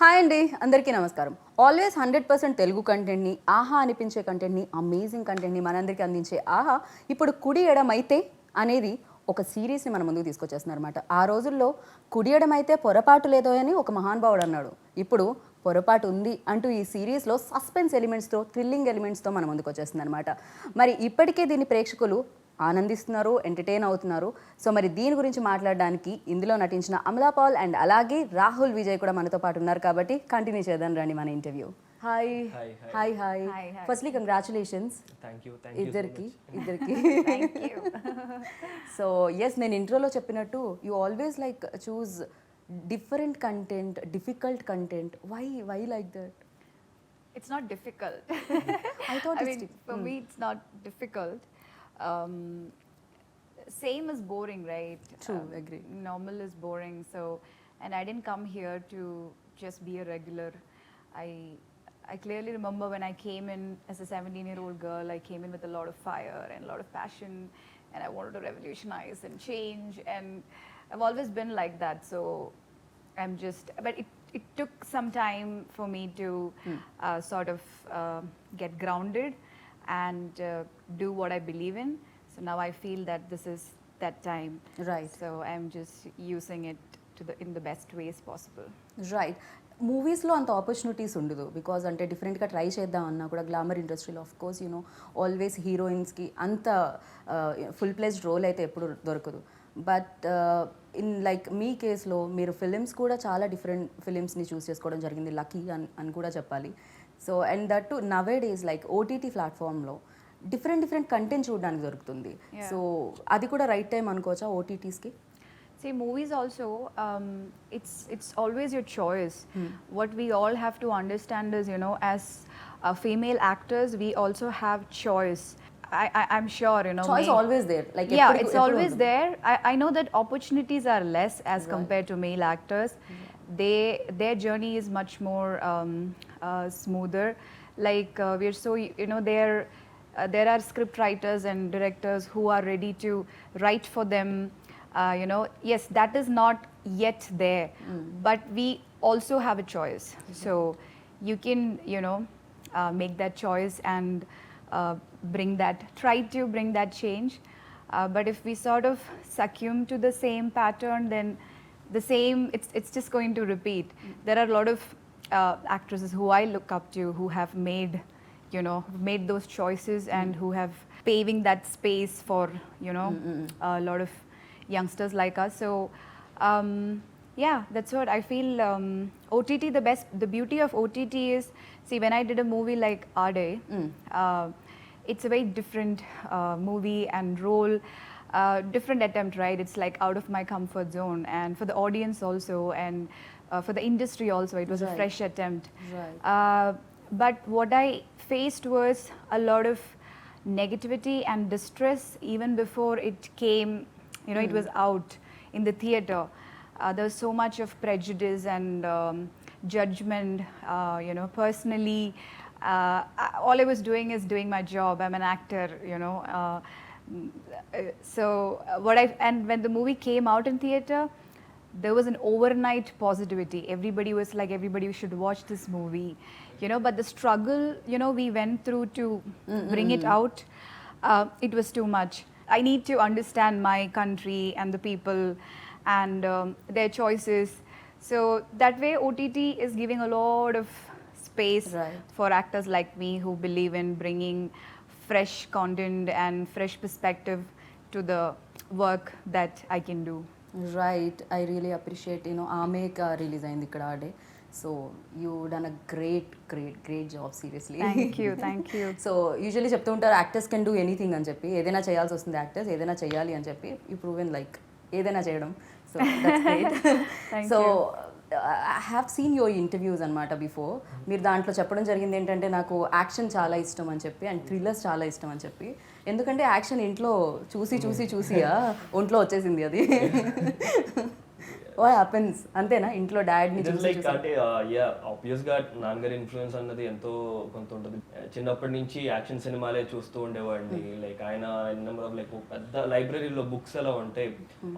Hi అండి, అందరికీ నమస్కారం. ఆల్వేస్ 100% తెలుగు కంటెంట్ని, ఆహా అనిపించే కంటెంట్ని, అమేజింగ్ కంటెంట్ని మనందరికీ అందించే ఆహా ఇప్పుడు కుడి ఎడమైతే అనేది ఒక సిరీస్ని మన ముందుకు తీసుకొచ్చేస్తున్నారన్నమాట. ఆ రోజుల్లో కుడి ఎడమైతే పొరపాటు లేదో అని ఒక మహానుభావుడు అన్నాడు. ఇప్పుడు పొరపాటు ఉంది అంటూ ఈ సిరీస్లో సస్పెన్స్ ఎలిమెంట్స్తో, థ్రిల్లింగ్ ఎలిమెంట్స్తో మన ముందుకు వచ్చేస్తుంది అనమాట. మరి ఇప్పటికే దీన్ని ప్రేక్షకులు ఆనందిస్తున్నారు, ఎంటర్టైన్ అవుతున్నారు. సో మరి దీని గురించి మాట్లాడడానికి ఇందులో నటించిన అమలా పాల్ అండ్ అలాగే రాహుల్ విజయ్ కూడా మనతో పాటు ఉన్నారు కాబట్టి కంటిన్యూ చేద్దాం రండి మన interview. Hi hi hi firstly congratulations ఇద్దరికి. సో ఎస్, నేను ఇంట్రోలో చెప్పినట్టు you always like choose different content, difficult content. Why like that? It's not difficult. I thought I mean, for me, it's not difficult. Um, same is boring, right? True, agree. Normal is boring. So, and I didn't come here to just be a regular. I clearly remember when I came in as a 17-year-old girl, I came in with a lot of fire and a lot of passion, and I wanted to revolutionize and change. And I've always been like that. So, I'm just, but it took some time for me to sort of get grounded and do what I believe in. So now I feel that this is that time. Right. So I'm just using it in the best ways possible. Right. మూవీస్లో అంత opportunities ఉండదు because అంటే డిఫరెంట్గా try చేద్దాం అన్నా కూడా glamour ఇండస్ట్రీలో of course you know always హీరోయిన్స్కి అంత ఫుల్ ప్లేస్డ్ రోల్ అయితే ఎప్పుడు దొరకదు. బట్ ఇన్ లైక్ మీ కేసులో మీరు ఫిలిమ్స్ కూడా చాలా డిఫరెంట్ ఫిలిమ్స్ని చూస్ చేసుకోవడం జరిగింది, లక్కీ అని కూడా చెప్పాలి. So and that too nowadays like OTT ప్లాట్ఫామ్లో డిఫరెంట్ కంటెంట్ చూడడానికి దొరుకుతుంది. సో అది కూడా రైట్ టైం అనుకోవచ్చా ఓటీటీస్కి? See, movies also, it's always your choice. What we all have to understand is, you know, as female actors, we also have choice. I'm sure, you know. Choice always there. Like yeah, it's always there. I know that opportunities are less as compared to male actors. Their journey is much more smoother. Like we're so, you know, there are script writers and directors who are ready to write for them. You know, yes, that is not yet there, but we also have a choice. So you can, you know, make that choice and try to bring that change. But if we sort of succumb to the same pattern, then it's just going to repeat. There are a lot of actresses who I look up to who have made those choices and who have paving that space for, you know, a lot of youngsters like us. So yeah, that's what I feel. OTT, the beauty of OTT is, see, when I did a movie like Ade, it's a very different movie and role, different attempt, right? It's like out of my comfort zone, and for the audience also, and for the industry also, it was a fresh attempt. Right. But what I faced was a lot of negativity and distress even before it came. You know, it was out in the theater. There was so much of prejudice and judgment. You know, personally, all I was doing is doing my job. I'm an actor, you know. So and when the movie came out in theater, there was an overnight positivity. Everybody was like, everybody should watch this movie, you know. But the struggle, you know, we went through to bring it out, it was too much. I need to understand my country and the people and their choices. So that way OTT is giving a lot of space for actors like me who believe in bringing fresh content and fresh perspective to the work that I can do. Right. I really appreciate, you know, Aameka release ayindi ikkada Ade. So you done a great job, seriously. Thank you. So usually చెప్తూ ఉంటారు actors can do anything అని చెప్పి, ఏదైనా చేయాల్సి వస్తుంది actors, ఏదైనా చేయాలి అని చెప్పి యూ ప్రూవెన్ లైక్ ఏదైనా చేయడం. So that's great. So I have seen your interviews అనమాట బిఫోర్. మీరు దాంట్లో చెప్పడం జరిగింది ఏంటంటే నాకు యాక్షన్ చాలా ఇష్టం అని చెప్పి అండ్ థ్రిల్లర్స్ చాలా ఇష్టం అని చెప్పి. ఎందుకంటే యాక్షన్ ఇంట్లో చూసి ఒంట్లో వచ్చేసింది అది. ఓ హ్యాపెన్స్ అంతేనా ఇంట్లో డాడ్ని ఇట్ ఇస్ చూసి లైక్ అంటే యా ఆబ్వియస్ గా నాన్నగారి ఇన్ఫ్లుయెన్స్ అన్నది ఎంతో కొంత ఉంటుంది. చిన్నప్పటి నుంచి యాక్షన్ సినిమాలే చూస్తూ ఉండేవాడిని. లైక్ ఆయన నెంబర్ ఆఫ్ లైక్ పెద్ద లైబ్రరీలో బుక్స్ ఎలా ఉంటాయి,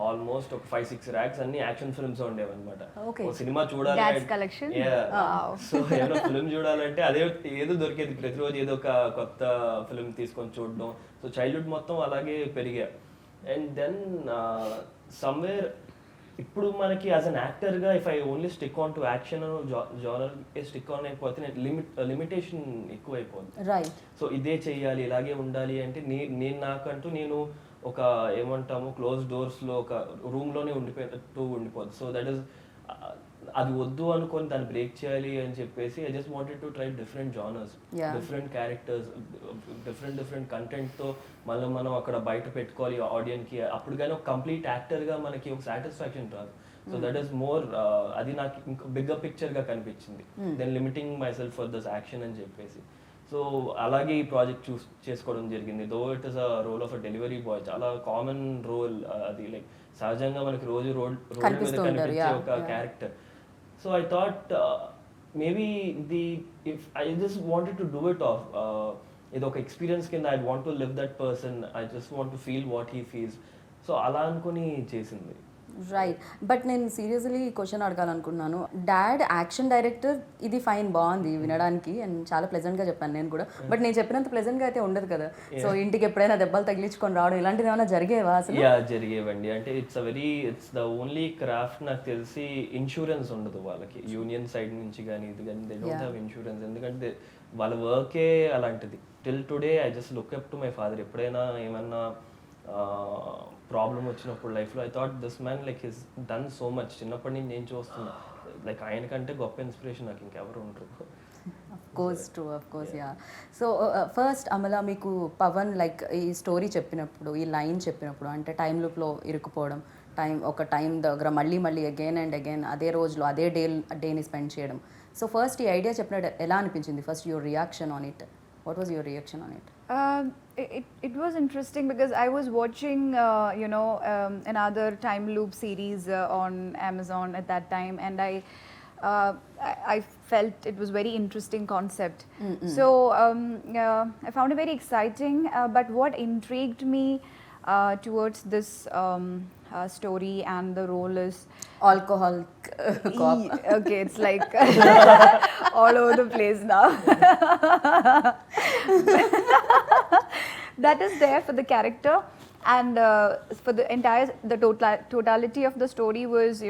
ఆల్మోస్ట్ ఒక 5-6 ర్యాక్స్ అన్ని యాక్షన్ ఫిల్మ్స్ ఉండేవి అనమాట. Okay. ఒక సినిమా చూడాలి Dad's collection? సో ఏదో ఫిల్మ్ చూడాలంటే అదే ఏదో దొరికేది, ప్రతిరోజు ఏదో ఒక కొత్త ఫిల్మ్ తీసుకొని చూడడం. సో చైల్డ్హుడ్ మొత్తం అలాగే పెరిగా. అండ్ దెన్ సమ్వేర్ ఇప్పుడు మనకి యాజ్ అన్ యాక్టర్గా if I only stick on to action genre stick on అయిపోతే లిమిటేషన్ ఎక్కువైపోతుంది. రైట్. సో ఇదే చెయ్యాలి ఇలాగే ఉండాలి అంటే నేను నాకంటూ నేను ఒక ఏమంటాము క్లోజ్ డోర్స్లో ఒక రూమ్లోనే ఉండిపోద్ది. సో దట్ ఈస్ అది వద్దు అనుకొని దాన్ని బ్రేక్ చేయాలి అని చెప్పేసి I just wanted to try different genres, different characters, different కంటెంట్తో మనం అక్కడ బయట పెట్టుకోవాలి ఆడియన్కి. అప్పుడు కానీ ఒక కంప్లీట్ యాక్టర్గా మనకి ఒక సాటిస్ఫాక్షన్ రాదు. సో దట్ ఈస్ మోర్ అది నాకు ఇంకా బిగ్గర్ పిక్చర్గా కనిపించింది then limiting myself for this action అని చెప్పేసి. సో అలాగే ఈ ప్రాజెక్ట్ చేసుకోవడం జరిగింది. Though it is a role of a delivery boy, చాలా కామన్ రోల్ అది. లైక్ సహజంగా మనకి రోజు రోడ్ మీద కనిపించే ఒక character. So I thought maybe if I just wanted to do it off, ఇది ఒక ఎక్స్పీరియన్స్ కింద I want to live that person, I just want to feel what he feels. So అలా అనుకుని చేసింది. రైట్. బట్ నేను seriously question అడగాలనుకున్నాను. That action director, ఇది fine, బాగుంది వినడానికి అండ్ చాలా ప్లెజెంట్గా చెప్పాను నేను కూడా. బట్ నేను చెప్పినంత ప్లెజెంట్గా అయితే ఉండదు కదా. సో ఇంటికి ఎప్పుడైనా దెబ్బలు తగిలించుకొని రావడం ఇలాంటిది ఏమైనా జరిగేవా అసలు? జరిగేవండి. అంటే ఇట్స్ ద ఓన్లీ క్రాఫ్ట్ నాకు తెలిసి ఇన్సూరెన్స్ ఉండదు వాళ్ళకి, యూనియన్ సైడ్ నుంచి కానీ ఇది కానీ దే డోంట్ హ్యావ్ ఇన్సూరెన్స్. ఎందుకంటే వాళ్ళ వర్కే అలాంటిది. Till today I just look up to my father. ఎప్పుడైనా ఏమన్నా ప్రాబ్లం వచ్చినప్పుడు లైఫ్లో I thought this man like his done so much. చిన్నప్పటి నుంచి నేను చూస్తున్నా, లైక్ ఆయన కంటే గొప్ప ఇన్స్పిరేషన్ నాకు ఇంకెవరు ఉంటారు. Of course yeah. So first Amala, మీకు పవన్ లైక్ ఈ స్టోరీ చెప్పినప్పుడు, ఈ లైన్ చెప్పినప్పుడు, అంటే టైం లూప్లో ఇరుక్కుపోవడం, ఒక టైం దగ్గర మళ్ళీ అగైన్ అండ్ అగైన్ అదే రోజులో అదే డేని స్పెండ్ చేయడం. సో ఫస్ట్ ఈ ఐడియా చెప్పినట్టు ఎలా అనిపించింది? First your reaction on it. What was your reaction on it? It was interesting because I was watching, another time loop series on Amazon at that time, and I felt it was very interesting concept. So I found it very exciting. But what intrigued me towards this story and the role is alcohol cop. Okay, it's like all over the place now. That is there for the character, and for the totality of the story was,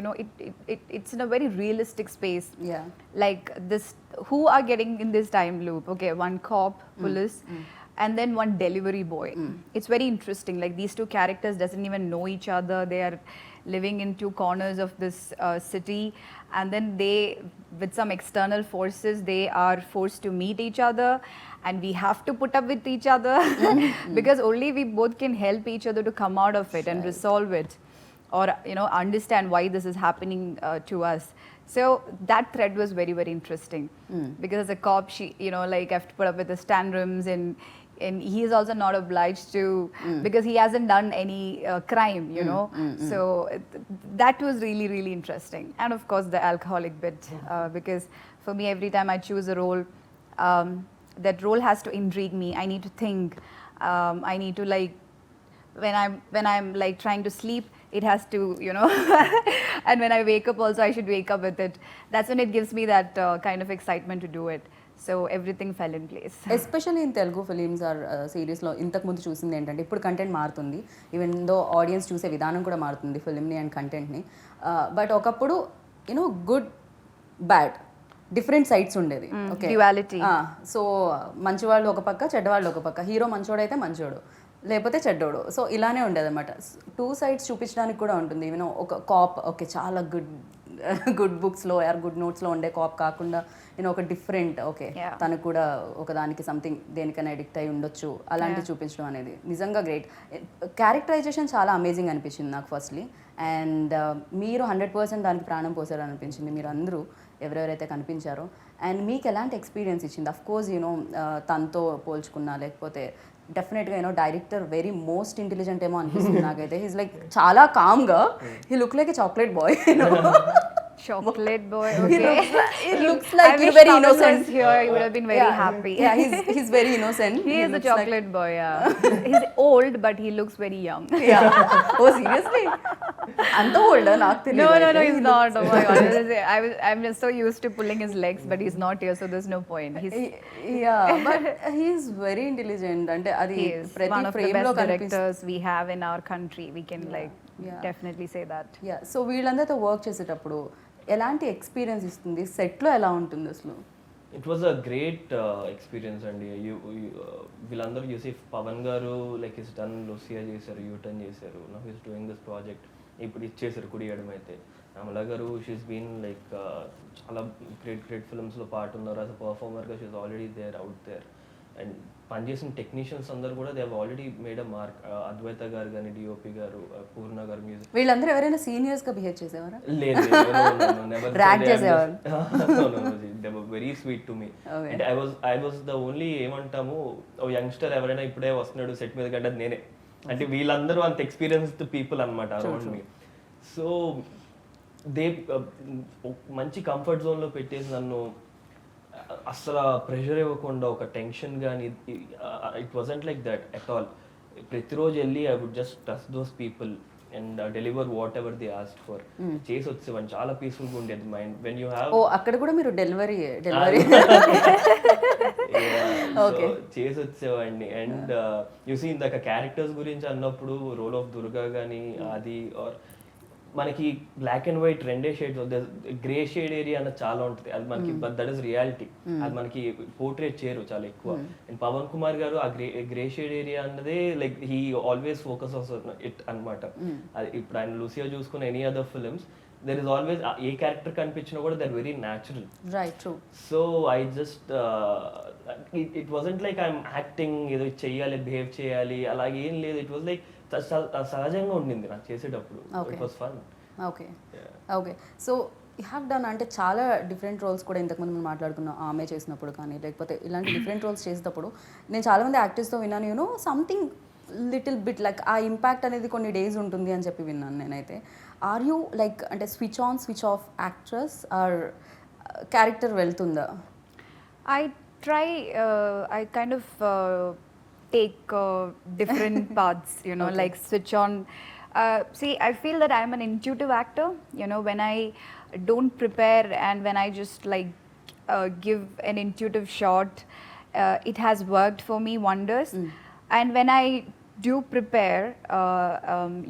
it's in a very realistic space. Yeah. Like this, who are getting in this time loop? Okay, one cop, police, and then one delivery boy. It's very interesting. Like these two characters doesn't even know each other. They are living in two corners of this city, and then they, with some external forces, they are forced to meet each other, and we have to put up with each other because only we both can help each other to come out of it and resolve it, or understand why this is happening to us. So that thread was very, very interesting because as a cop, she like I have to put up with the tantrums, and he is also not obliged to because he hasn't done any crime, So that was really, really interesting. And of course the alcoholic bit, because for me every time I choose a role, that role has to intrigue me. I need to think. I need to like when I'm like trying to sleep, it has to, and when I wake up also, I should wake up with it. That's when it gives me that kind of excitement to do it. So everything fell in place. Especially in Telugu films or సిరీస్లో ఇంతకుముందు చూసింది ఏంటంటే ఇప్పుడు content మారుతుంది, even though audience చూసే విధానం కూడా మారుతుంది ఫిలింని అండ్ కంటెంట్ని. బట్ ఒకప్పుడు గుడ్ బ్యాడ్ డిఫరెంట్ సైడ్స్ ఉండేది. Okay, duality. సో మంచివాళ్ళు ఒక పక్క, చెడ్డవాళ్ళు ఒక పక్క. హీరో మంచోడైతే మంచోడు, లేకపోతే చెడ్డోడు. సో ఇలానే ఉండేది అనమాట. టూ సైడ్స్ చూపించడానికి కూడా ఉంటుంది. ఈవెన్ ఒక కాప్, ఓకే, చాలా గుడ్ బుక్స్లో ఆర్ గుడ్ నోట్స్లో ఉండే కాప్ కాకుండా ఒక డిఫరెంట్, ఓకే, తనకు కూడా ఒకదానికి సంథింగ్ దేనికైనా అడిక్ట్ అయి ఉండొచ్చు, అలాంటివి చూపించడం అనేది నిజంగా గ్రేట్. క్యారెక్టరైజేషన్ చాలా అమేజింగ్ అనిపించింది నాకు ఫస్ట్లీ. అండ్ మీరు 100% దానికి ప్రాణం పోసారు అనిపించింది, మీరు అందరూ ఎవరెవరైతే కనిపించారో. అండ్ మీకు ఎలాంటి ఎక్స్పీరియన్స్ ఇచ్చింది? అఫ్ కోర్స్ తనతో పోల్చుకున్నా, లేకపోతే డెఫినెట్గా you know director very most intelligent ఏమో అనిపిస్తుంది నాకైతే హీస్ లైక్ చాలా కామ్గా he look like a chocolate boy Chocolate boy. He Okay. looks like I you're wish very Pawan innocent. was here. He would have been very happy. Yeah, he's very innocent. He is a looks chocolate boy. Yeah. He's old, but he looks very young. Like, yeah. Oh, seriously? అంత old నాకు తెలియదు. No, he's not. Oh my god. I'm just so used to pulling his legs, but he's not here, so there's no point. Yeah, but he's very intelligent. అంటే అది He is ప్రతి one of the frame లో best కనిపిస్తుంది. directors we have in our country. We can Yeah. definitely say that. Yeah so వీళ్ళందరితో work చేసేటప్పుడు ఎలాంటి experience ఇస్తుంది సెట్లో ఎలా ఉంటుంది అసలు it was a great experience అండి వీళ్ళందరూ చూసి పవన్ గారు లైక్ ఇస్ డన్ లూసియా చేశారు యూటర్న్ చేశారు now is doing this project ఇప్పుడు ఇచ్చేసారు కుడియడం అయితే అమలా గారు షీస్ బీన్ లైక్ చాలా గ్రేట్ ఫిల్మ్స్లో పార్ట్ ఉన్నారు యాజ్ అ పర్ఫార్మర్గా she's already there out there and పనిచేసిన టెక్నీషియన్స్ అందరూ కూడా they have already made a mark అద్వైత గారు కానీ డిఓపి గారు పూర్ణ గారు మ్యూజిక్ వీళ్ళందరూ ఎవరైనా సీనియర్స్ గా బిహేవ్ చేసేవారా లేదు Drag చేసేవారు. Very sweet to me Okay. అంటే ఐ వాజ్ ద ఓన్లీ ఏమంటాము ఓ యంగ్స్టర్ ఎవరైనా ఇప్పుడే వస్తున్నాడు సెట్ మీద కంటే నేనే అంటే వీళ్ళందరూ అంత ఎక్స్పీరియన్స్డ్ పీపుల్ అనమాట అరౌండ్ మీ సో దే మంచి కంఫర్ట్ జోన్లో పెట్టేసి నన్ను అసలు ప్రెషర్ ఇవ్వకుండా ఒక టెన్షన్ కానీ it wasn't like that at all ప్రతిరోజు వెళ్ళి I would just trust those people and deliver whatever they ask for చేసి వచ్చేవాడిని చాలా పీస్ఫుల్గా ఉండేది మైండ్ వెన్ యూ హ్యావ్ ఓ అక్కడ కూడా మీరు డెలివరీ Okay. చేసి వచ్చేవాడిని అండ్ యూసీ ఇందాక క్యారెక్టర్స్ గురించి అన్నప్పుడు రోల్ ఆఫ్ దుర్గా కానీ అది ఆర్ మనకి బ్లాక్ అండ్ వైట్ రెండే షేడ్స్ గ్రే షేడ్ ఏరియా అన్నది చాలా ఉంటుంది అది మనకి దట్ ఇస్ రియాలిటీ అది మనకి పోర్ట్రేట్ చేయరు చాలా ఎక్కువ అండ్ పవన్ కుమార్ గారు ఆ గ్రే షేడ్ ఏరియా అన్నదే like he always focus it అనమాట అది ఇప్పుడు ఆయన లూసియా చూసుకున్న any other films there is always a character కనిపించినా కూడా they're very natural right true so I just it wasn't like I'm acting ఏదో చెయ్యాలి బిహేవ్ చేయాలి అలాగే ఏం లేదు ఇట్ వాజ్ లైక్ సహజంగా ఉండింది నాకు చేసేటప్పుడు it was fun okay okay so you have done అంటే చాలా డిఫరెంట్ రోల్స్ కూడా ఇంతకుముందు మనం మాట్లాడుకున్నాం ఆమె చేసినప్పుడు కానీ లేకపోతే ఇలాంటి డిఫరెంట్ రోల్స్ చేసేటప్పుడు నేను చాలామంది యాక్టర్స్తో విన్నాను you know something little bit like ఆ ఇంపాక్ట్ అనేది కొన్ని డేస్ ఉంటుంది అని చెప్పి విన్నాను నేనైతే ఆర్ యూ లైక్ అంటే switch on switch off actress or character వెళ్తుందా I try, I kind of take different paths, you know, Okay. like switch on. See, I feel that I'm an intuitive actor, you know, when I don't prepare and when I just like give an intuitive shot, it has worked for me wonders. And when I do prepare,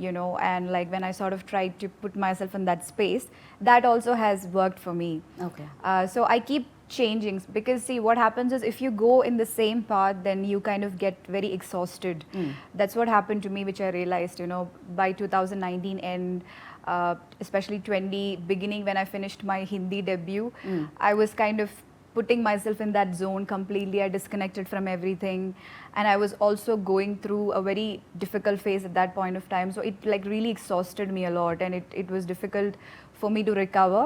you know, and like when I sort of try to put myself in that space, that also has worked for me. Okay So I keep changing because see what happens is if you go in the same path then you kind of get very exhausted. That's what happened to me, which I realized, you know, by 2019 and especially 20 beginning when I finished my Hindi debut, I was kind of putting myself in that zone completely. I disconnected from everything and I was also going through a very difficult phase at that point of time, so it like really exhausted me a lot and it was difficult for me to recover.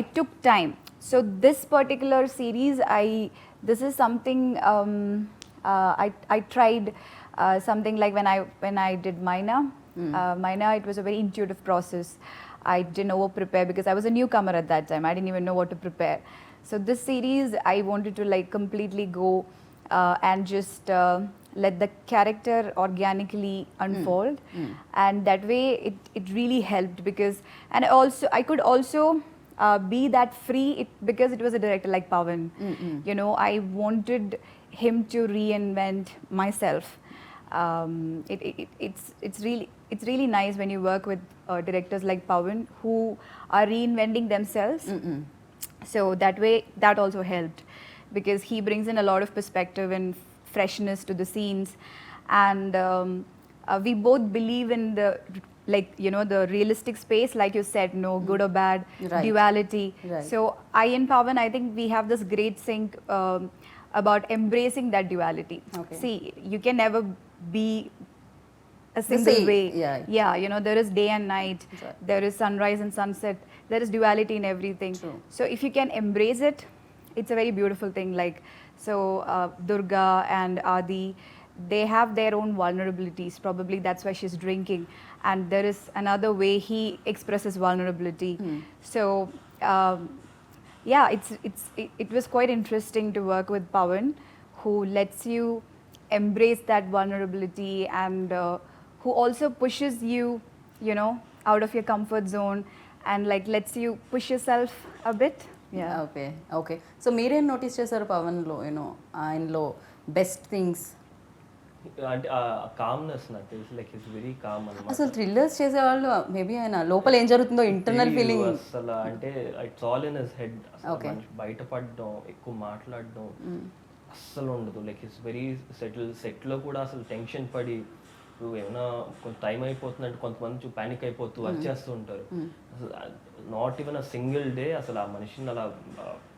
It took time. So this particular series, this is something I tried something like when I did Maina. Maina, it was a very intuitive process. I didn't over prepare because I was a newcomer at that time. I didn't even know what to prepare. So this series, I wanted to like completely go and just let the character organically unfold, and that way it really helped because and I could also be that free because it was a director like Pawan. You know, I wanted him to reinvent myself. It's really nice when you work with directors like Pawan who are reinventing themselves. So that way, that also helped because he brings in a lot of perspective and freshness to the scenes, and we both believe in the like, you know, the realistic space, like you said, no good or bad, Right. duality. Right. So I and Pawan, I think we have this great sync about embracing that duality. Okay. See, you can never be a single same, way. yeah. You know, there is day and night, Right. there is sunrise and sunset, there is duality in everything. True. So if you can embrace it, it's a very beautiful thing. Like, so Durga and Adi, they have their own vulnerabilities. Probably that's why she's drinking, and there is another way he expresses vulnerability. So yeah, it was quite interesting to work with Pawan, who lets you embrace that vulnerability, and who also pushes you, you know, out of your comfort zone, and like lets you push yourself a bit. Yeah. Okay so మీరేం notice చేశారు పవన్లో you know ఆయనలో best things? అంటే ఆ calmness నాకు తెలిసి like it's very calm అనమాట. అసలు thrillers చేసేవాళ్ళు మేబీ ఆయన లోపల ఏం జరుగుతుందో ఇంటర్నల్ ఫీలింగ్ అసలు అంటే it's all in his head. మనిషి బయటపడడం, ఎక్కువ మాట్లాడడం అస్సలు ఉండదు. లైక్ ఇట్స్ వెరీ సెట్లో కూడా అసలు టెన్షన్ పడి ఇప్పుడు ఏమైనా కొంత టైం అయిపోతుందంటే కొంతమంది ప్యానిక్ అయిపోతూ వచ్చేస్తూ ఉంటారు. అసలు not even a single day అసలు ఆ మనిషిని అలా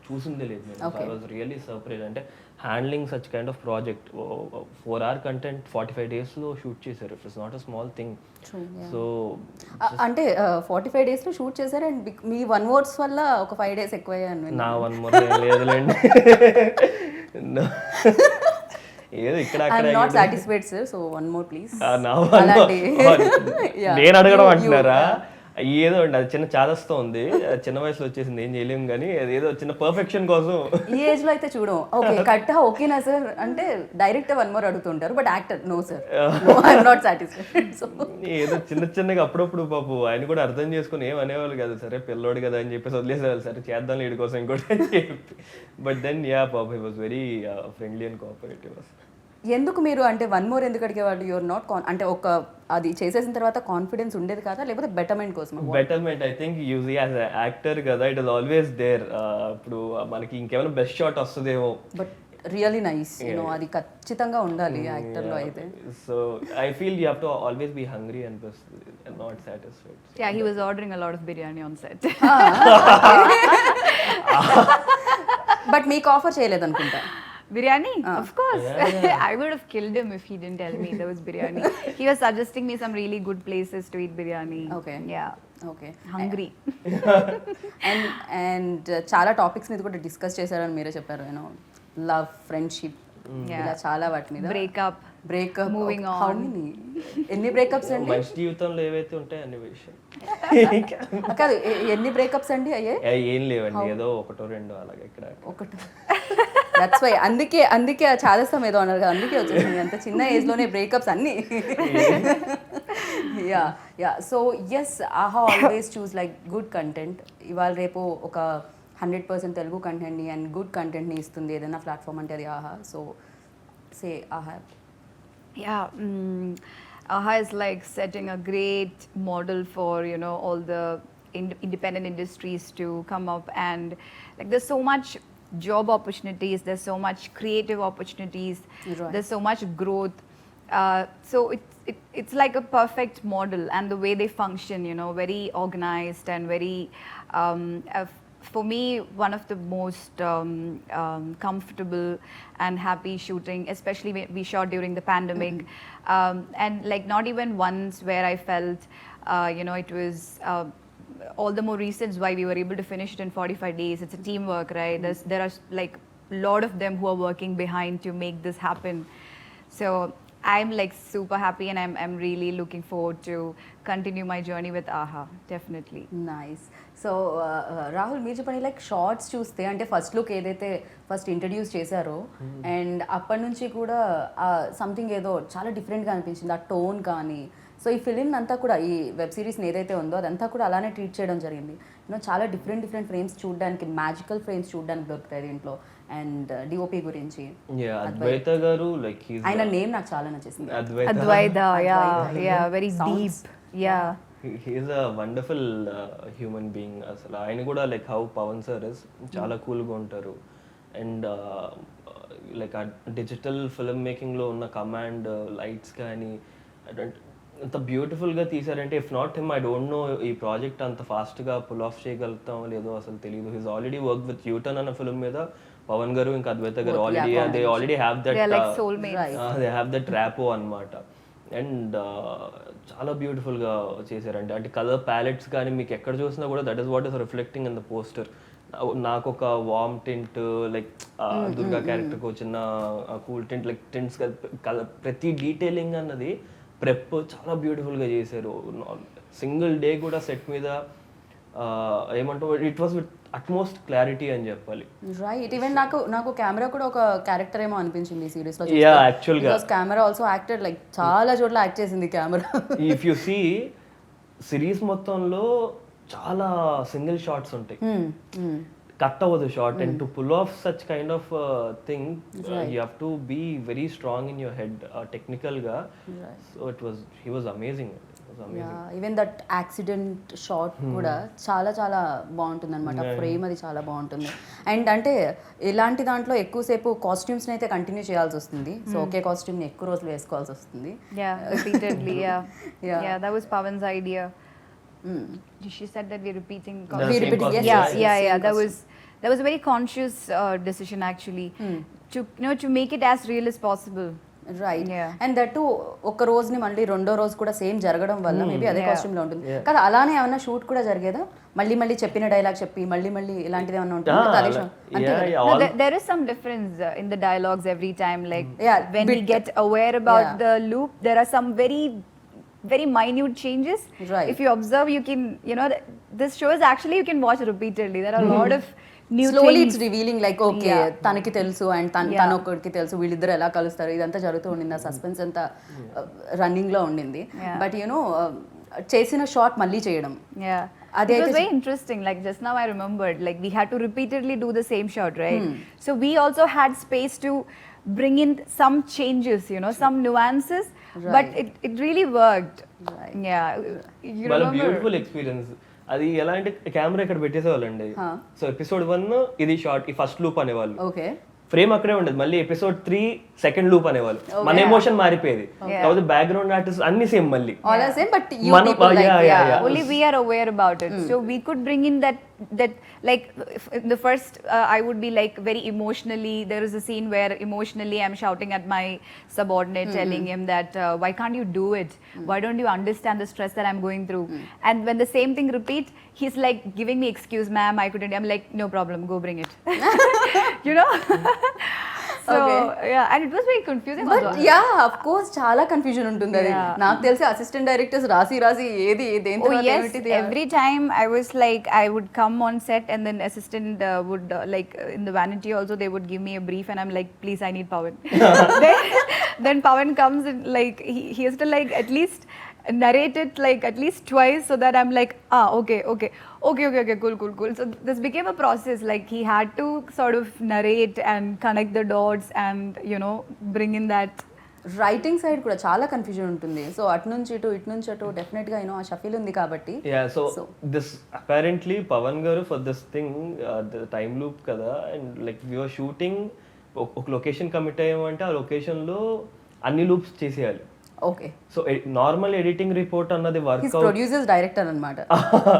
చూసిందే లేదు నేను. I was really surprise. అంటే handling such kind of project 4 hour content 45 daysలో షూట్ చేశారు. It is not a small thing. So అంటే 45 daysలో షూట్ చేశారు అండ్ మీ 1 words వల్ల ఒక 5 days ఎక్కువయ్యాను. నా 1 more లేదులేండి. ఏదో ఇక్కడ not satisfied sir, so 1 more please. నేను అడగడం అంటున్నారా? ఏదో అండి అది చిన్న చాదస్తో ఉంది, చిన్న వయసులో వచ్చేసింది, ఏం చేయలేము. కానీ అదేదో చిన్న పర్ఫెక్షన్ కోసం ఈ ఏజ్ లో అయితే చూడం. ఓకే కట్ ఓకేనా సార్ అంటే డైరెక్ట్ 1 more అడుగుతుంటారు, but actor no sir, no I'm not satisfied. So ఏదో చిన్నగా అప్పుడప్పుడు పాపు ఆయన కూడా అర్థం చేసుకుని ఏం అనేవాళ్ళు కదా, సరే పిల్లోడు కదా అని చెప్పేసి వదిలేసేవాళ్ళు, సరే చేద్దాం వీడి కోసం ఇంకోటి అని చెప్పి. బట్ దెన్ యా పాప he was very friendly and cooperative. ఎందుకు మీరు అంటే 1 more ఎందుకు అడిగేవాళ్ళు? యువర్ నాట్ అంటే ఒక అది చేసేసిన తర్వాత కాన్ఫిడెన్స్ ఉండేది కదా, లేకపోతే బెటర్మెంట్ కోసం? Betterment I think use as actor కదా, ఇట్ ఇస్ ఆల్వేస్ దేర్. ఇప్పుడు మనకి ఇంకేమైనా బెస్ట్ షాట్ వస్తుందేమో, బట్ రియల్లీ నైస్ యూనో, అది ఖచ్చితంగా ఉండాలి యాక్టర్ లో అయితే. So I feel you have to always be hungry and not satisfied. Yeah, he was ordering a lot of biryani on set. But మీకు ఆఫర్ చేయలేదు అనుకుంటా. Biryani? Of course. I would have killed him if he didn't tell me there was biryani. He was suggesting me some really good places to eat biryani. Okay. Yeah. Okay Hungry. And చాలా topics మీద కూడా discuss చేశారని మీరే చెప్పారు, you know love, friendship, ఇలా చాలా వాటి మీద. Breakup. Breakup, Moving on. How many? ఎన్ని బ్రేకప్స్ అండి? మనిషి జీవితంలో ఏవైతే ఉంటాయి అన్ని విషయం కాదు, ఎన్ని బ్రేకప్స్ అండి అయ్యాయి? ఏం లేవండి, ఏదో ఒకటో రెండో అలాగే ఇక్కడ ఒకటి. దట్స్ వై అందుకే చాదస్తాం ఏదో అన్నారు కదా, అందుకే వచ్చేసింది అంత చిన్న ఏజ్లోనే బ్రేకప్స్ అన్నీ. యా సో ఎస్, ఆహా ఆల్వేస్ చూస్ లైక్ గుడ్ కంటెంట్. ఇవాళ రేపు ఒక 100% తెలుగు కంటెంట్ని అండ్ గుడ్ కంటెంట్ని ఇస్తుంది ఏదైనా ప్లాట్ఫామ్ అంటే అది ఆహా. సో సే ఆహా. Yeah. AHA is like setting a great model for, you know, all the independent industries to come up, and like there's so much job opportunities, there's so much creative opportunities, Right. there's so much growth. So it's like a perfect model, and the way they function, you know, very organized and very for me, one of the most comfortable and happy shooting, especially when we shot during the pandemic. And like not even once where I felt, you know, it was all the more reasons why we were able to finish it in 45 days. It's a teamwork, right? There are like a lot of them who are working behind to make this happen. So I'm like super happy, and I'm really looking forward to continue my journey with AHA, definitely. Nice. So Rahul మీరు చెప్పండి, like shorts చూస్తే అంటే first look ఏదైతే first introduce చేశారో and అప్పటి నుంచి కూడా something ఏదో చాలా డిఫరెంట్గా అనిపించింది, ఆ టోన్ కానీ. సో ఈ ఫిలిం అంతా కూడా, ఈ వెబ్ సిరీస్ని ఏదైతే ఉందో అదంతా కూడా అలానే ట్రీట్ చేయడం జరిగింది. యూనో చాలా డిఫరెంట్ ఫ్రేమ్స్ చూడడానికి, మ్యాజికల్ ఫ్రేమ్స్ చూడడానికి దొరుకుతాయి దీంట్లో. అండ్ డిఓపి గురించి అద్వైత గారు, లైక్ ఆయన నేమ్ నాకు చాలా నచ్చేసింది, Advaita, yeah, very deep. Yeah. He is a wonderful human being. అసలు ఆయన కూడా like how Pavan sir is చాలా కూల్గా ఉంటారు. అండ్ లైక్ ఆ డిజిటల్ ఫిల్మ్ మేకింగ్లో ఉన్న కమాండ్ లైట్స్ కానీ అంత బ్యూటిఫుల్గా తీసారంటే, if not him I don't know ఈ ప్రాజెక్ట్ అంత ఫాస్ట్గా పుల్ ఆఫ్ చేయగలుగుతాం లేదో అసలు తెలియదు. He's already work with U Turn అన్న ఫిల్మ్ మీద పవన్ గారు ఇంకా అద్వైత గారు already have that, They're like soulmates. They have that rapport అనమాట. అండ్ చాలా బ్యూటిఫుల్గా చేశారండి. అంటే కలర్ ప్యాలెట్స్ కానీ మీకు ఎక్కడ చూసినా కూడా that is what is reflecting in the poster. నాకు ఒక వార్మ్ టింట్ లైక్ దుర్గా క్యారెక్టర్కి వచ్చిన కూల్ టింట్ లైక్ టింట్స్ ప్రతి డీటెయిలింగ్ అన్నది ప్రెప్ చాలా బ్యూటిఫుల్గా చేశారు. సింగిల్ డే కూడా సెట్ మీద ఏమంటావు it was with utmost clarity అని చెప్పాలి. రైట్. ఈవెన్ నాకు కెమెరా కూడా ఒక క్యారెక్టర్ ఏమో అనిపించింది ఈ సిరీస్ లో. యాక్చువల్గా కెమెరా ఆల్సో యాక్టెడ్ లైక్ చాలా చోట్ల యాక్ట్ చేసింది camera. If you see series మొత్తంలో చాలా సింగిల్ షాట్స్ ఉంటాయి, కట్ అవ్వదు short. And to pull off such kind of thing you have to be very strong in your head టెక్నికల్గా. So he was amazing. Even that accident shot కూడా చాలా చాలా బాగుంటుంది అనమాట. ఫ్రేమ్ అది చాలా బాగుంటుంది. అండ్ అంటే ఇలాంటి దాంట్లో ఎక్కువసేపు కాస్ట్యూమ్స్ని అయితే కంటిన్యూ చేయాల్సి వస్తుంది. సో ఒకే కాస్ట్యూమ్ని ఎక్కువ రోజులు వేసుకోవాల్సి వస్తుంది. Repeatedly, yeah. That was Pawan's idea. She said that we're repeating. Yeah. That was a very conscious decision actually, to make it as real as possible. Right. And that ఒక రోజుని మళ్ళీ రెండో రోజు కూడా సేమ్ జరగడం వల్ల మేబీ అదే costume లో ఉంటుంది కదా. అలానే ఏమన్నా షూట్ కూడా జరిగేదా? మళ్ళీ చెప్పిన డైలాగ్ చెప్పి మళ్ళీ ఇలాంటిది ఏమన్నా ఉంటుంది? There is some difference in the dialogues every time. Like when we get aware about the loop, there are some very very minute changes. Right. If you observe, you can, this show is actually, you can watch repeatedly. There are a lot of new slowly things. It's revealing like okay తనకి తెలుసు and తన ఒక్కడికి తెలుసు, వీళ్ళిద్దరు ఎలా కలుస్తారు, ఇదంతా జరుగుతూ ఉండింది. ఆ సస్పెన్స్ అంతా రన్నింగ్ లో ఉండింది. బట్ చేసిన షాట్ మళ్ళీ చేయడం, It was very interesting. Like just now I remembered, like we had to repeatedly do the same shot, right? So we also had space to bring in some changes, some nuances, but it really worked. Right. Yeah. You వాళ్ళ remember? Beautiful experience. అది ఎలా అంటే camera ఇక్కడ పెట్టేసేవాళ్ళండి. So episode 1 ఇది short, ఈ first loop అనేవాళ్ళు. Okay. Frame అక్కడే ఉండదు. మళ్ళీ ఎపిసోడ్ 3 సెకండ్ లూప్ అనేవాళ్ళు. మన ఎమోషన్ మారిపోయేది. కాబట్టి బ్యాక్గ్రౌండ్ ఆర్టిస్ట్ అన్ని సేమ్ మళ్ళీ. All are same, but you మనం people like, Only we are aware about it. So we could bring in that like in the first I would be like very emotionally, there is a scene where emotionally I'm shouting at my subordinate, telling him that why can't you do it, why don't you understand the stress that I'm going through. And when the same thing repeats, he's like giving me excuse, ma'am, I couldn't. I'm like, no problem, go bring it. So and it was very confusing but also. Yeah of course చాలా confusion ఉంటుంది అది. నాకు తెలిసి assistant directors రాసి ఏది దేని Oh తర్వాత yes, ఏమిటిది. every time I was like, I would come on set and then assistant would like in the vanity also they would give me a brief and I'm like, please, I need Pawan. then Pawan comes and like he has to like at least narrate it like at least twice so that I'm like, okay, cool. So this became a process. Like he had to sort of narrate and connect the dots and bring in that. Writing side కూడా చాలా confusion ఉంటుంది. So అటు నుంచి అటు definite గా ఆ షఫీల్ ఉంది కాబట్టి. సో దిస్ అపారెంట్లీ పవన్ గారు for this thing time loop కదా, అండ్ లైక్ యూఆర్ షూటింగ్ ఒక లొకేషన్ కమిట్ అయ్యామంటే ఆ లొకేషన్ లో అన్ని లూప్స్ చేసేయాలి. Okay. So normal editing report అన్నది వర్క్ ప్రొడ్యూసర్స్ డైరెక్టర్ అన్నమాట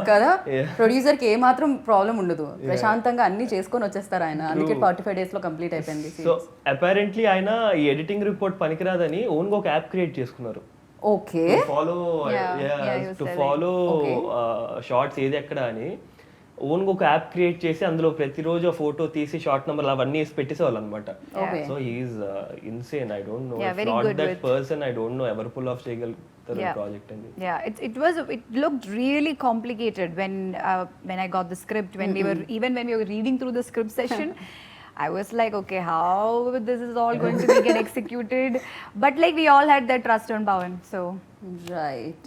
కదా. ప్రొడ్యూసర్ కి ఏ మాత్రం ప్రాబ్లం ఉండదు, ప్రశాంతంగా అన్ని చేసుకొని వచ్చేస్తారు ఆయన. అందుకే 45 days లో కంప్లీట్ అయిపోయింది. సో అపారెంట్లీ ఆయన ఈ ఎడిటింగ్ రిపోర్ట్ పనికిరాదని ఓన్ గా ఒక యాప్ క్రియేట్ చేసుకున్నారు. ఓకే. టు ఫాలో షార్ట్స్ ఏది ఎక్కడ అని ఓన్ గా ఒక యాప్ క్రియేట్ చేసి అందులో ప్రతిరోజు ఆ ఫోటో తీసి షార్ట్ నెంబర్ అవన్నీ వేసి పెట్టేసేవాళ్ళు అనమాట. So he's insane. I don't know not that person. I don't know ever pull off చేయగలుగుతారు ప్రాజెక్ట్ అని. It looked really complicated when I got the script, when when we were reading through the script session. I was like, okay, how this is all going to be get executed? But like we all had that trust on Pawan, so right.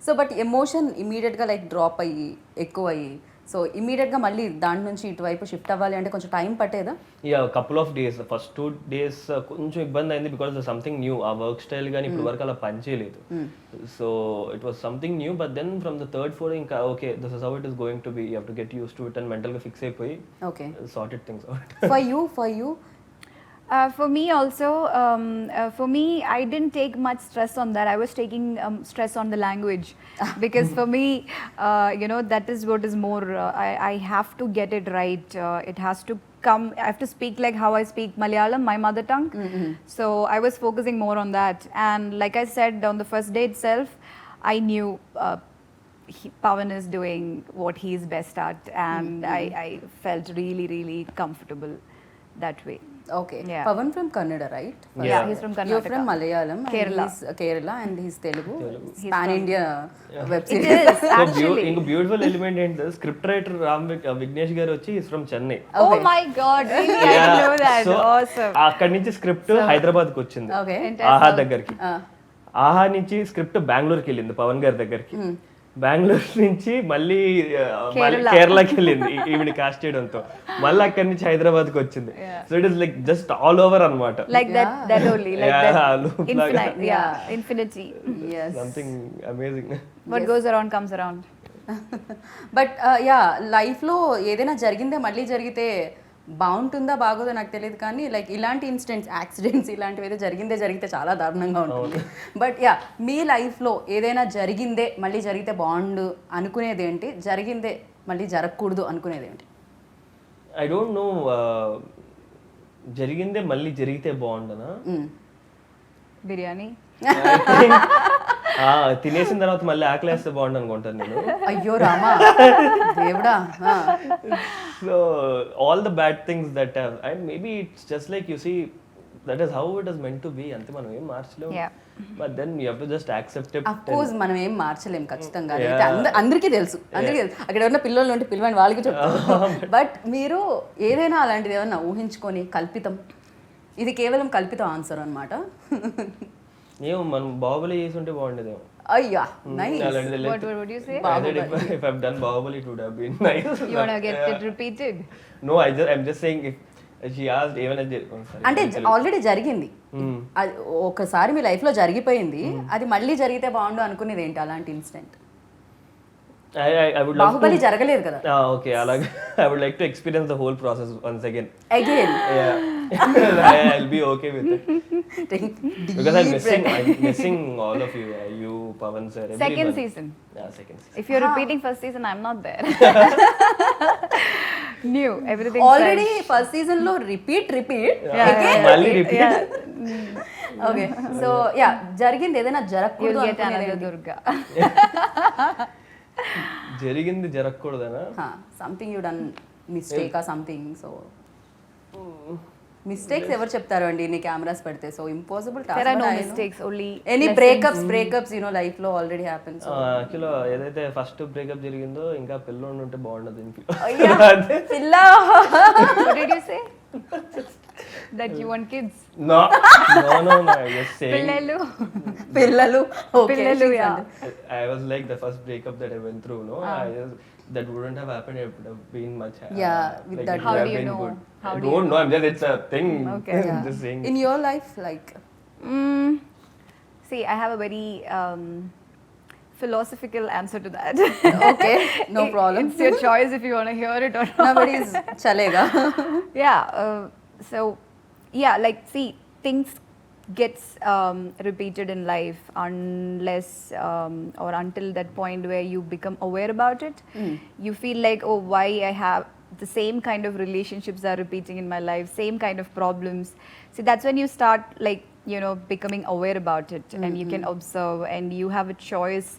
So but emotion immediate గా like drop అయ్యి ఎక్కువ అయ్యి, so immediate గా మళ్ళీ దాని నుంచి ఇటువైపు shift అవ్వాలి అంటే కొంచెం టైం పట్టేదా? Couple of days. First 2 days కొంచెం ఇబ్బంది అయింది బికాస్ సంథింగ్ న్యూ. ఆ వర్క్ స్టైల్ కానీ ఇప్పుడు వరకు అలా పనిచేయలేదు. So it was something new. But then from the third four ఇంకా okay this is how it is going to be, you have to get used to it and mental గా fix అయిపోయి sorted things out. For you for me also, for me, I didn't take much stress on that. I was taking stress on the language because for me, that is what is more. I have to get it right. It has to come. I have to speak like how I speak Malayalam, my mother tongue. So I was focusing more on that. And like I said on the first day itself, I knew Pavan is doing what he's best at, and I felt really, really comfortable that way. Okay. Yeah. Pavan from Kannada, right? Yeah, he's from You're from Karnataka. Malayalam. Kerala. And he's Kerala and he's Telugu. He's Pan from- India web It series. is actually. ఇంకో beautiful element ఏంటి script writer Vignesh గారు వచ్చి is from Chennai. Oh my God! Really, I didn't know that. So Awesome. అక్కడి నుంచి script Hyderabad కి వచ్చింది Okay. ఆహా దగ్గరికి. ఆహా నుంచి స్క్రిప్ట్ బెంగళూరుకి వెళ్ళింది పవన్ గారి దగ్గరికి. బెంగళూరు నుంచి మళ్ళీ కేరళకి వెళ్ళింది ఈవిడ కాస్ట్ చేయడంతో, మళ్ళీ అక్కడి నుంచి హైదరాబాద్ కి వచ్చింది. So it is like just all over అన్నమాట. Like that only, like Yeah, that loop infinite, infinity. Yes. Something amazing. What goes around comes around. But yeah లైఫ్లో ఏదైనా జరిగిందే మళ్ళీ జరిగితే బాగుంటుందా బాగోదో నాకు తెలియదు, కానీ లైక్ ఇలాంటి ఇన్సిడెంట్స్ యాక్సిడెంట్స్ ఇలాంటివి ఏదో జరిగితే చాలా దారుణంగా ఉంటుంది. బట్ యా మీ లైఫ్లో ఏదైనా జరిగిందే మళ్ళీ జరిగితే బాగుండు అనుకునేది ఏంటి, జరిగిందే మళ్ళీ జరగకూడదు అనుకునేది ఏంటి? ఐ డోంట్ నో, జరిగిందే మళ్ళీ జరిగితే బాగుండనా? Biryani. తినేసిన తర్వాత మళ్ళీ ఆకలేస్తే బాగుండు అనుకుంటాను నేను. అయ్యో రామా దేవుడా. So all the bad things that have, and maybe it's just like you see that is how it is meant to be, అంతే, మనం ఏం మార్చలేము. Yeah. But then you have to just accept it. Of course మనం ఏం మార్చలేం ఖచ్చితంగా, అదైతే అందరికీ తెలుసు. అక్కడ ఉన్న పిల్లలు ఉంటే పిల్లవాడిని వాళ్ళకి చెప్తారు. బట్ మీరు ఏదైనా అలాంటిది ఏమన్నా ఊహించుకొని కల్పితం, ఇది కేవలం కల్పితం ఆన్సర్ అనమాట. ఏమో మనం బాహుబలి చేసి ఉంటే బాగుండేదేమో. అయ్యా nice. What would you say? If I've done Bahubali, it would have been nice. You wanna get it repeated? No, I'm just saying, if she asked, even అంటే ఆల్రెడీ జరిగింది, అది ఒకసారి మీ లైఫ్ లో జరిగిపోయింది, అది మళ్ళీ జరిగితే బాగుండు అనుకునేది ఏంటి అలాంటి incident? I would love Baahubali జరగలేదు కదా. okay, అలాగే I would like to experience the whole process once again. Again Yeah. I'll be okay with it because I'm missing all of you, you, Pavan sir, Second everyone. season. Yeah, second season. If you're repeating first season, I'm not there. New, everything. Already first season లో repeat మళ్ళీ repeat. Okay. So yeah జరిగింది ఏదైనా You'll జరగకూడదు get another అనుకునేది Durga. జరిగింది జరగకూడదనా? Something you done mistake ఆ something. So mistakes ఎవరు చెప్తారు అండి నీ కెమెరాస్ పెడితే? So impossible There are no mistakes, only any lessons. Breakups life లో ఆల్రెడీ హ్యాపెన్స్. యాక్చువల్గా ఏదైతే ఫస్ట్ బ్రేకప్ జరిగిందో ఇంకా పిల్లోడు ఉంటే బాగుండదు ఇంట్లో. పిల్ల What did you say? That you want kids? No, I'm just saying. Pillalu. పిల్లలు Yeah. I was like the first breakup that I went through, no? That wouldn't have happened. It would have been much. Yeah, with like that- it How would do have you been know? good. How I do you don't know. I'm just, it's a thing. Okay. I'm just saying. In your life like See, I have a very philosophical answer to that. Okay no problem. It's your choice if you want to hear it or not. Nobody is చలేగా. Yeah. So, yeah, like, see, things gets repeated in life unless or until that point where you become aware about it. You feel like, oh, why I have the same kind of relationships are repeating in my life, same kind of problems. See, that's when you start, like, becoming aware about it, and you can observe, and you have a choice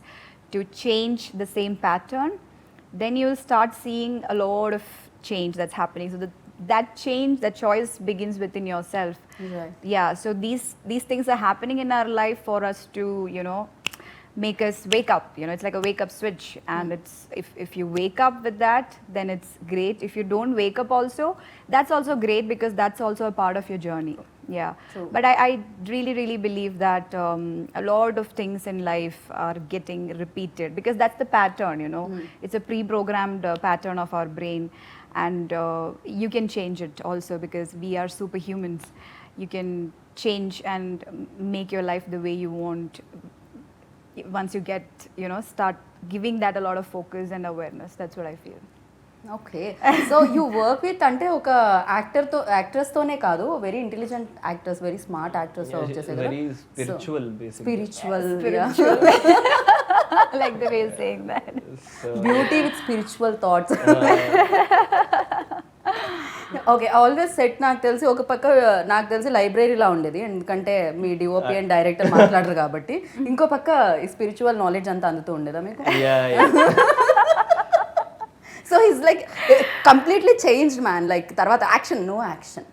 to change the same pattern. Then you'll start seeing a lot of change that's happening. So that change, that choice begins within yourself. Right. Yeah, so these things are happening in our life for us to make us wake up. It's like a wake up switch, and it's if you wake up with that, then it's great. If you don't wake up also, that's also great, because that's also a part of your journey. Yeah. True. But I really, really believe that a lot of things in life are getting repeated, because that's the pattern. It's a pre-programmed pattern of our brain, and you can change it also, because we are superhumans. You can change and make your life the way you want once you get start giving that a lot of focus and awareness. That's what I feel. Okay. So you work with అంటే ఒక actors తోనే కాదు, very intelligent actors, very smart actors తో వచ్చేసే కదా. Very spiritual, basically. Spiritual I like the way you're saying that. So, beauty with spiritual thoughts. Okay, always set నాకు తెలిసి ఒక పక్క నాకు తెలిసి లైబ్రరీలా ఉండేది, ఎందుకంటే మీ డిఓపి అండ్ డైరెక్టర్ మాట్లాడరు కాబట్టి. ఇంకో పక్క స్పిరిచువల్ నాలెడ్జ్ అంతా అందుతూ ఉండేదా మీకు? So is like completely changed man, like తర్వాత action, no action.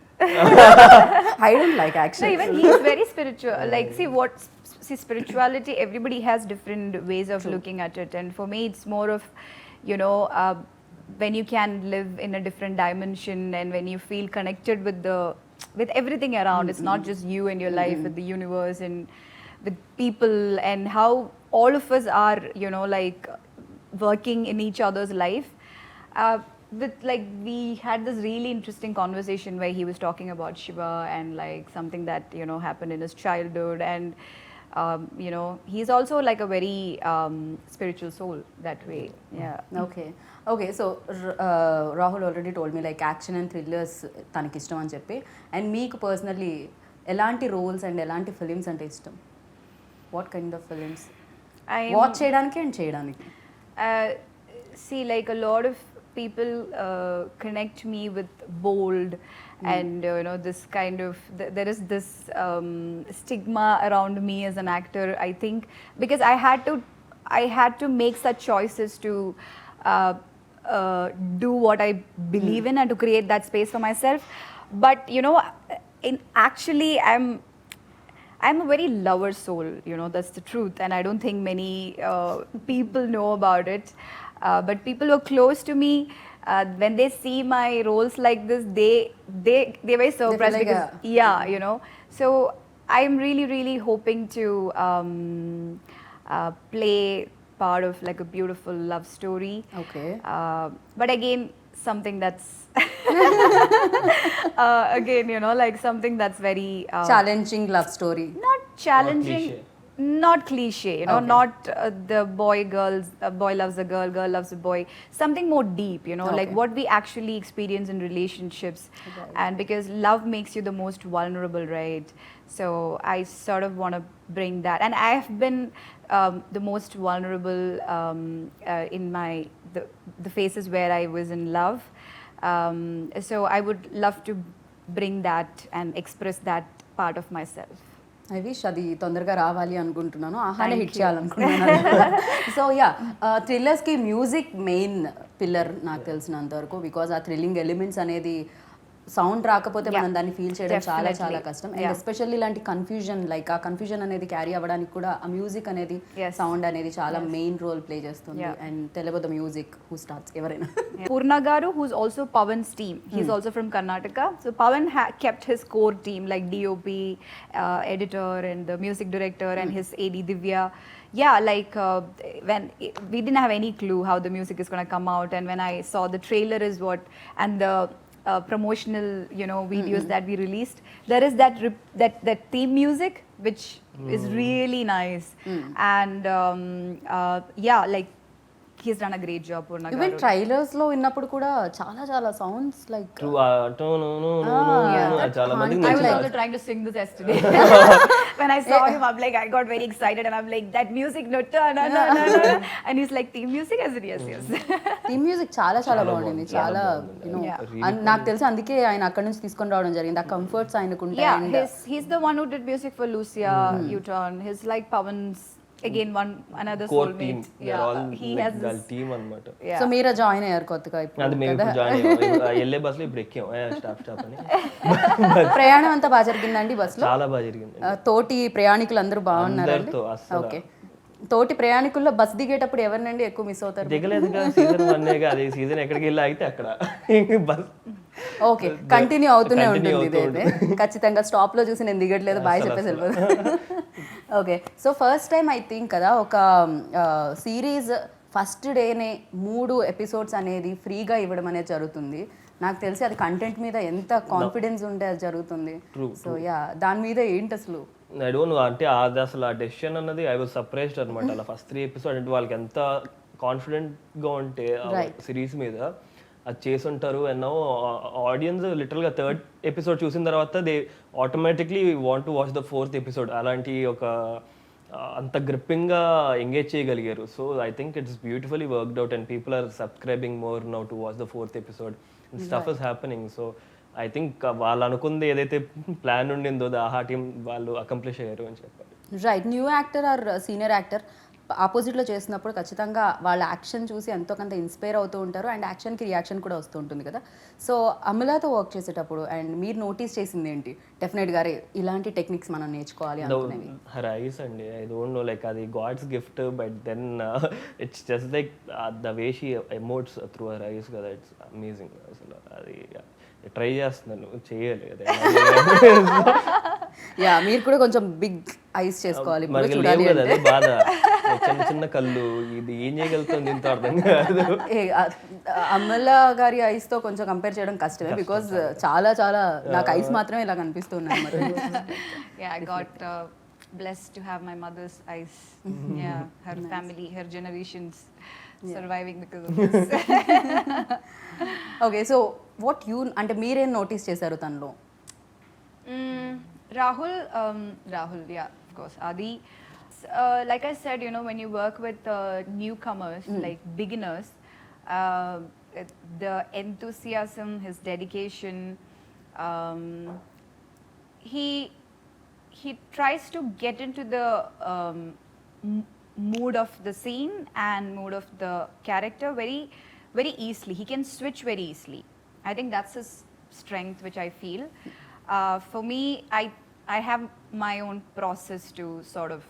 I don't like action. No, even he's very spiritual. Like, see, spirituality, everybody has different ways of looking at it. And for me, it's more of, you know, when you can live in a different dimension and when you feel connected with everything around. It's not just you and your life, with the universe and with people, and how all of us are, you know, like working in each other's life. With like, we had this really interesting conversation where he was talking about Shiva and like something that, you know, happened in his childhood, and you know, he's also like a very spiritual soul that way. Yeah. Okay so Rahul already told me like action and thrillers తనకి ఇష్టం అని చెప్పి. And మీకు personally ఎలాంటి roles and ఎలాంటి films అంటే ఇష్టం? What kind of films watch చేయడానికి అండ్ చేయడానికి? See, like a lot of people connect me with bold and you know, this kind of there is this stigma around me as an actor, I think, because I had to make such choices to do what I believe in and to create that space for myself. But you know, actually I'm a very lover soul, you know, that's the truth, and I don't think many people know about it. But people who are close to me, when they see my roles like this, they're very surprised like because you know. So I'm really hoping to play part of like a beautiful love story. Okay. But again, something that's again, you know, like something that's very challenging love story. not challenging, not cliche, you know, Okay. not the boy loves a girl, girl loves a boy, something more deep, you know, like Okay. what we actually experience in relationships. Right. And because love makes you the most vulnerable, right? So I sort of want to bring that, and I have been the most vulnerable in the phases where I was in love. So I would love to bring that and express that part of myself. I wish అది తొందరగా రావాలి అనుకుంటున్నాను, ఆహానే Thank hit you. చేయాలనుకుంటున్నాను. So yeah, థ్రిల్లర్స్కి music main pillar నాకు తెలిసినంత వరకు, బికాజ్ ఆ థ్రిల్లింగ్ ఎలిమెంట్స్ అనేది సౌండ్ రాకపోతే మనం దాన్ని ఫీల్ చేయడం చాలా Definitely. చాలా కష్టం. అండ్ ఎస్పెషల్లీ ఇలాంటి కన్ఫ్యూజన్, లైక్ ఆ కన్ఫ్యూజన్ అనేది క్యారీ అవ్వడానికి కూడా ఆ మ్యూజిక్ అనేది, Yes. సౌండ్ అనేది చాలా మెయిన్ రోల్ ప్లే చేస్తుంది. Yeah. అండ్ తెలియదు ద మ్యూజిక్ హూ స్టార్ట్స్ ఎవరైనా. Purna Garu, who's also Pawan's team, he's also from Karnataka. So Pawan kept his core team like DOP, editor, and the music director, and his AD Divya. Yeah, like when we didn't have any clue how the music is going to come out, and when I saw the trailer and the promotional, you know, videos that we released, there is that theme music which is really nice. And yeah, like he's done a great job, Purna even Garu. Trailers లో విన్నప్పుడు కూడా చాలా చాలా sounds like true చాలా మందికి I was నచ్చింది. also trying to sing this yesterday. When I saw him, I'm like, I got very excited, and I'm like, that music, no. And he's like, theme music? I said, yes. Theme music చాలా చాలా బాగుండింది, చాలా you know, Yeah. నాకు తెలిసి అందుకే ఆయన అక్కడ నుంచి తీసుకొని రావడం జరిగింది. ఆ కంఫర్ట్స్ ఆయనకు ఉంటాయి. Yeah, he's the one who did music for Lucia, U-Turn. He's like Pawan's, again, another core team soulmate. he has team అన్నమాట. సో మీరే జాయిన్ అయ్యారు కొత్తగా ఇప్పుడు అది మేము ఇప్పుడు జాయిన్ అయ్యాం, వెళ్ళే బస్సులో ఇప్పుడు ఎక్కాం స్టాప్ అని. ప్రయాణం అంతా బాగా జరిగిందండి బస్సులో? చాలా బాగా జరిగింది. తోటి ప్రయాణికులు అందరూ బాగున్నారండి? అందరితో అస్సలు. ఓకే, తోటి ప్రయాణికుల్లో బస్ దిగేటప్పుడు ఎవరినండి ఎక్కువ మిస్ అవుతారు? దిగలేదుగా, సీజన్ 1 అది సీజన్ ఎక్కడికి వెళ్ళి అయితే అక్కడ బస్. ఓకే, కంటిన్యూ అవుతూనే Continue ఉంటుంది ఇదైతే. ఖచ్చితంగా స్టాప్ లో చూసి నేను దిగట్లేదు బాయ్ చెప్పేసి వెళ్ళిపోతాను. Okay, so first time I think కదా ఒక సిరీస్ ఫస్ట్ డేనే 3 ఎపిసోడ్స్ అనేది ఫ్రీగా ఇవ్వడం అనేది జరుగుతుంది. నాకు తెలిసి అది కంటెంట్ మీద ఎంత కాన్ఫిడెన్స్ ఉంటే అది జరుగుతుంది. సో యా, దాని మీద ఏంటి అసలు? ఐ డోంట్ నో, అంటే అది అసలు ఆ డెసిషన్ అన్నది ఐ వాజ్ సర్ప్రైజ్డ్ అనమాట. అలా ఫస్ట్ 3 ఎపిసోడ్ అంటే వాళ్ళకి ఎంత కాన్ఫిడెంట్గా ఉంటే సిరీస్ మీద అది చేసి ఉంటారు. అండ్ నౌ ఆడియన్స్ లిటరల్గా 3rd ఎపిసోడ్ చూసిన తర్వాత they automatically want to watch the 4th episode. అలాంటి ఒక అంత గ్రిప్పింగ్గా ఎంగేజ్ చేయగలిగారు. So I think it's beautifully worked out and people are subscribing more now to watch the 4th episode. Stuff is happening. So I think వాళ్ళు అనుకుంది ఏదైతే plan ఉండిందో ఆహా team వాళ్ళు అకంప్లిష్ అయ్యారు అని చెప్పాలి. Right, new actor are senior actor ఆపోజిట్లో చేసినప్పుడు ఖచ్చితంగా వాళ్ళ యాక్షన్ చూసి ఎంతో కొంత ఇన్స్పైర్ అవుతూ ఉంటారు అండ్ యాక్షన్కి రియాక్షన్ కూడా వస్తూ ఉంటుంది కదా. సో అమలాతో వర్క్ చేసేటప్పుడు అండ్ మీరు నోటీస్ చేసింది ఏంటి? డెఫినెట్గా అరే ఇలాంటి టెక్నిక్స్ మనం నేర్చుకోవాలి అనుకునేవి. హర్ ఐస్ అండి, ఐ డోంట్ నో లైక్ అది God's gift, but then it's just like the way she emotes through her eyes కదా, ఇట్స్ అమేజింగ్. అసలు అది ట్రై చేస్తున్నాను, చేయాలి అదే. యా, మీరు కూడా కొంచెం బిగ్ ఐస్ చేసుకోవాలి ఇప్పుడు మనకి చూడాలి లేవు కదా, అంటే. అదే బాధ. చిన్న చిన్న కళ్ళు, ఇది ఏం చేయగలుగుతుంది దీంతో అర్థం కాదు. అమల గారి ఐస్ తో కొంచెం కంపేర్ చేయడం కష్టమే, బికాజ్ చాలా చాలా నాకు ఐస్ మాత్రమే ఇలా కనిపిస్తున్నాయి మరి. Yeah, I got blessed to have my mother's eyes. Yeah, her family, her generations surviving because of this. Okay, so what you అంటే మీరేం నోటీస్ చేశారు తనలో? Rahul, yeah, of course. Adi, like I said, you know, when you work with newcomers, like beginners, the enthusiasm, his dedication, he tries to get into the mood of the scene and mood of the character very, very easily. He can switch very easily. I think that's his strength, which I feel. For me, I have my own process to sort of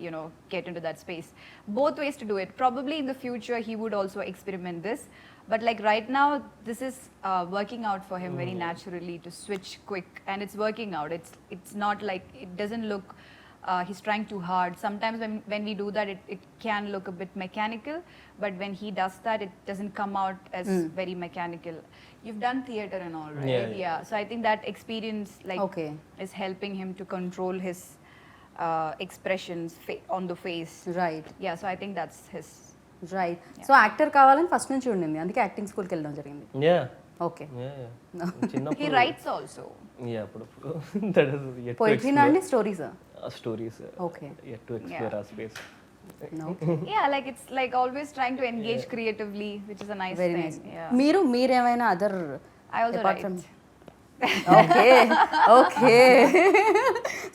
you know, get into that space. Both ways to do it. Probably in the future he would also experiment this, but like right now this is working out for him very naturally to switch quick, and it's working out. It's not like it doesn't look he's trying too hard. Sometimes when we do that, it can look a bit mechanical, but when he does that, it doesn't come out as very mechanical. You've done theater and all, right? Yeah. So I think that experience like Okay. is helping him to control his expressions on the face. Right Yeah, so I think that's his. Right. So actor కావాలని first నుంచి ఉండింది, అందుకే acting స్కూల్కి వెళ్ళడం జరిగింది. Yeah, okay, yeah, yeah. చిన్నప్పుడు He writes also. yeah, అప్పుడప్పుడు that is yet to పోయిట్రీనా అండి stories? stories, Okay. yet to explore our space. Yeah, like it's like always trying to engage creatively, which is a nice very thing. Nice. Yeah. మీరేమైనా other I also apart write. from okay okay.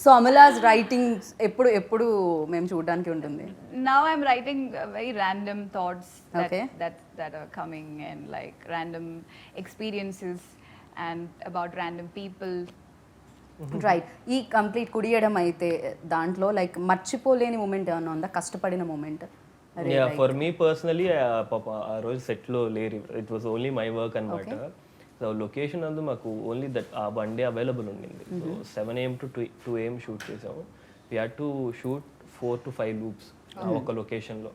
So Amala's writing ఎప్పుడు ఎప్పుడు మేము చూడడానికి ఉంటుంది? Now I'm writing very random thoughts Okay. that are coming, and like random experiences and about random people. రైట్. ఈ complete కుడియడం అయితే దాంట్లో లైక్ మర్చిపోలేని మూమెంట్ ఏమన్నా ఉందా, కష్టపడిన moment? Yeah, for me personally పాప ఆ రోజు సెట్లో లేరు, it was only my work అనమాట. సో లొకేషన్ అందు మాకు ఓన్లీ దట్ ఆ వన్ డే అవైలబుల్ ఉండింది. So 7 AM to 2 AM shoot చేసాము. We had to shoot 4 to 5 loops ఒక లొకేషన్లో.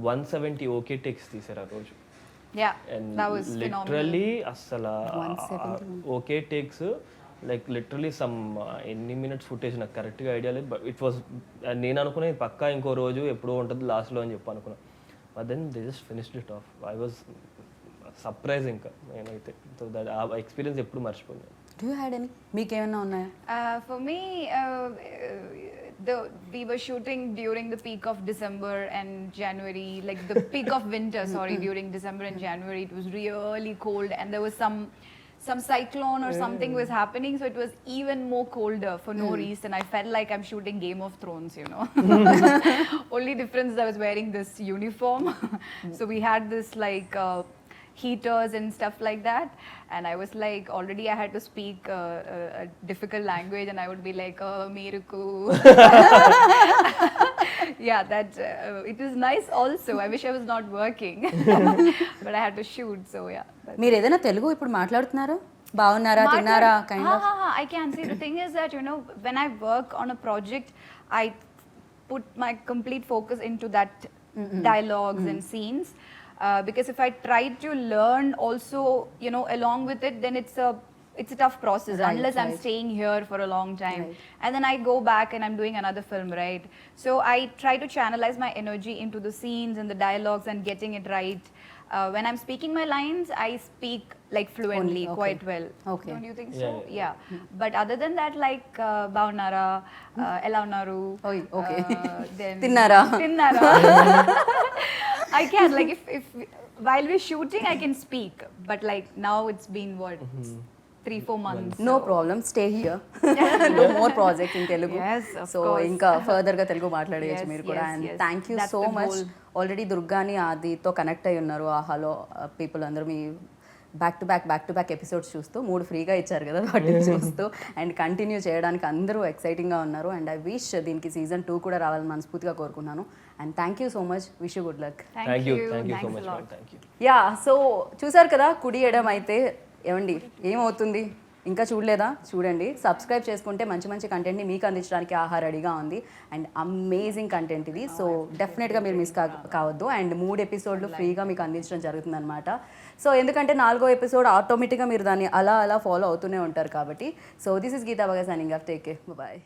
170 ఓకే టేక్స్ తీసారు ఆ రోజు. Yeah, and that was phenomenal. Literally అసలు okay takes like literally some ఎన్ని మినిట్స్ ఫుటేజ్ నాకు కరెక్ట్గా ఐడియా లేదు, బట్ ఇట్ వాస్ నేను అనుకునే పక్కా ఇంకో రోజు ఎప్పుడో ఉంటుంది లాస్ట్లో అని చెప్పి అనుకున్నాను. But then they just finished it off. I was surprise ఇంకా నేనైతే. సో దట్ ఆ ఎక్స్పీరియన్స్ ఎప్పుడు మర్చిపోయాను. డూ యూ హ్యాడ్ ఎనీ, మీకేమన్నా ఉన్నాయా? For me, we were shooting during the peak of December and January, like the peak of winter. Sorry, during December and January, it was really cold, and there was some cyclone or something was happening, so it was even more colder for no reason. I felt like I'm shooting Game of Thrones, you know. Only difference is I was wearing this uniform. So we had this like heaters and stuff like that, and I was like, already I had to speak a difficult language, and I would be like, oh, meeruku. Yeah, that it is nice also. I wish I was not working, but I had to shoot, so yeah. మీరు ఏదైనా తెలుగు ఇప్పుడు మాట్లాడుతున్నారా? బాగున్నారా, తిన్నారా kind of? I can see. The thing is that, you know, when I work on a project, I put my complete focus into that dialogues and scenes, because if I try to learn also, you know, along with it, then it's a tough process, Right, unless I'm right. staying here for a long time. Right. And then I go back and I'm doing another film, right? So I try to channelize my energy into the scenes and the dialogues and getting it right. When I'm speaking my lines, I speak like fluently, Only, okay. quite well. Okay. Don't you think so? Yeah, Yeah. But other than that, like Baunara, Ela Unnaru, Oi, okay. then Tinnara. I can, like, if while we're shooting, I can speak. But like now it's been what, 3-4 months. No problem, stay here, do more projects in Telugu. Yes, of so course. ఇంకా ఫర్దర్గా తెలుగు మాట్లాడేయచ్చు Yes, మీరు కూడా. yes, and yes. Thank you That's so the much. goal. Already దుర్గాని ఆదితో connect అయి ఉన్నారు ఆహాలో పీపుల్ అందరూ. మీ బ్యాక్ టు బ్యాక్ ఎపిసోడ్స్ చూస్తూ 3 ఫ్రీగా ఇచ్చారు కదా వాటిని చూస్తూ అండ్ కంటిన్యూ చేయడానికి అందరూ ఎక్సైటింగ్గా ఉన్నారు. అండ్ ఐ విష్ దీనికి సీజన్ 2 కూడా రావాలని మనస్ఫూర్తిగా కోరుకున్నాను. And thank you so much, wish you good luck. Thank you so Thanks a much, lot. Thank you. Yeah, so చూసారు కదా కుడి ఎడం అయితే. ఏమండి ఏమవుతుంది, ఇంకా చూడలేదా? చూడండి, సబ్స్క్రైబ్ చేసుకుంటే మంచి మంచి కంటెంట్ని మీకు అందించడానికి ఆహా రెడీగా ఉంది. అండ్ అమేజింగ్ కంటెంట్ ఇది. సో డెఫినెట్గా మీరు మిస్ కావద్దు. అండ్ 3 ఎపిసోడ్లు ఫ్రీగా మీకు అందించడం జరుగుతుందన్నమాట. సో ఎందుకంటే 4వ ఎపిసోడ్ ఆటోమేటిక్గా మీరు దాన్ని అలా ఫాలో అవుతూనే ఉంటారు కాబట్టి. సో దిస్ ఇస్ గీతా బగా signing off. Take care, bye.